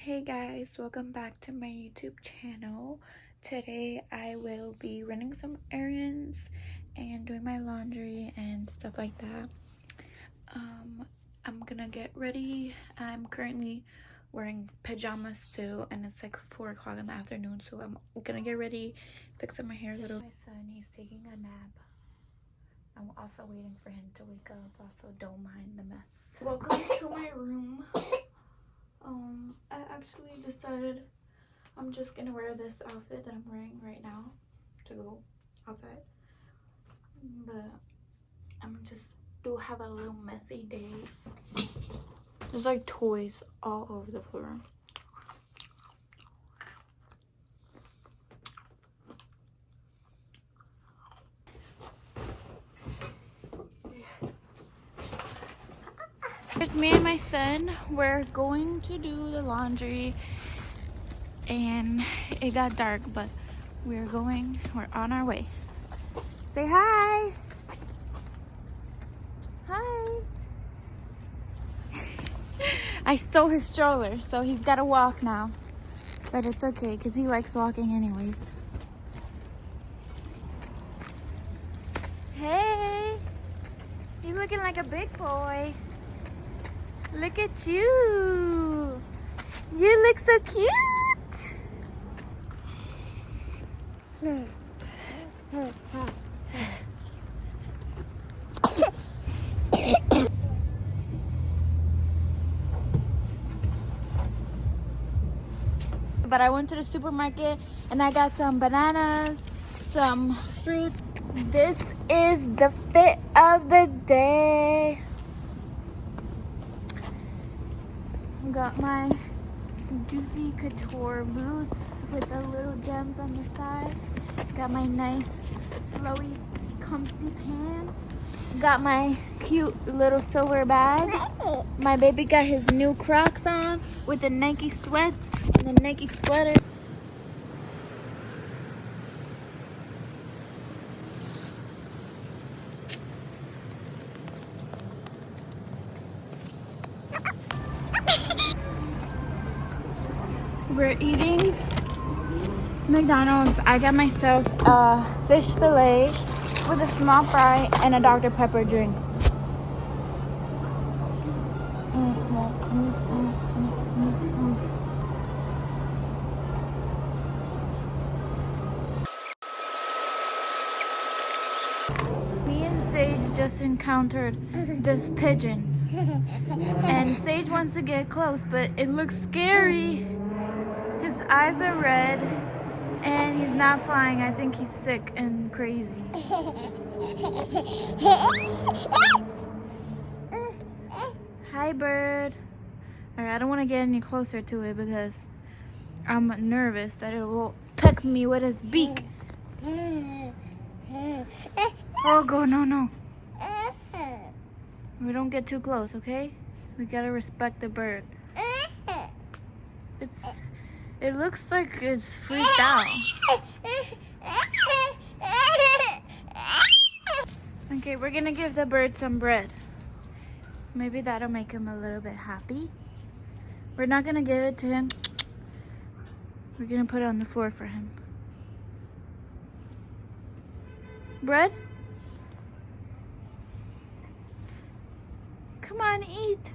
Hey guys, welcome back to my YouTube channel. Today I will be running some errands and doing my laundry and stuff like that. I'm gonna get ready. I'm currently wearing pajamas still and it's like 4 o'clock in the afternoon, so I'm gonna get ready, fix up my hair a little. My son, he's taking a nap. I'm also waiting for him to wake up, also don't mind the mess. Welcome to my room. I actually decided I'm just gonna wear this outfit that I'm wearing right now to go outside, but I'm just have a little messy day. There's like toys all over the floor. Here's me and my son. We're going to do the laundry and it got dark, but we're on our way. Say hi. Hi. I stole his stroller, so he's got to walk now, but it's okay because he likes walking anyways. Hey, you're looking like a big boy. Look at you. You look so cute. But I went to the supermarket and I got some bananas, some fruit. This is the fit of the day. Got my juicy couture boots with the little gems on the side. Got my nice flowy comfy pants. Got my cute little silver bag. My baby got his new Crocs on with the Nike sweats and the Nike sweater. We're eating McDonald's. I got myself a fish fillet with a small fry and a Dr. Pepper drink. Me and Sage just encountered this pigeon. And Sage wants to get close, but it looks scary. His eyes are red and he's not flying. I think he's sick and crazy. Hi, bird. Alright, I don't want to get any closer to it because I'm nervous that it will peck me with his beak. Oh, go, no. We don't get too close, okay? We gotta respect the bird. It looks like it's freaked out. Okay, we're gonna give the bird some bread. Maybe that'll make him a little bit happy. We're not gonna give it to him. We're gonna put it on the floor for him. Bread? Come on, eat.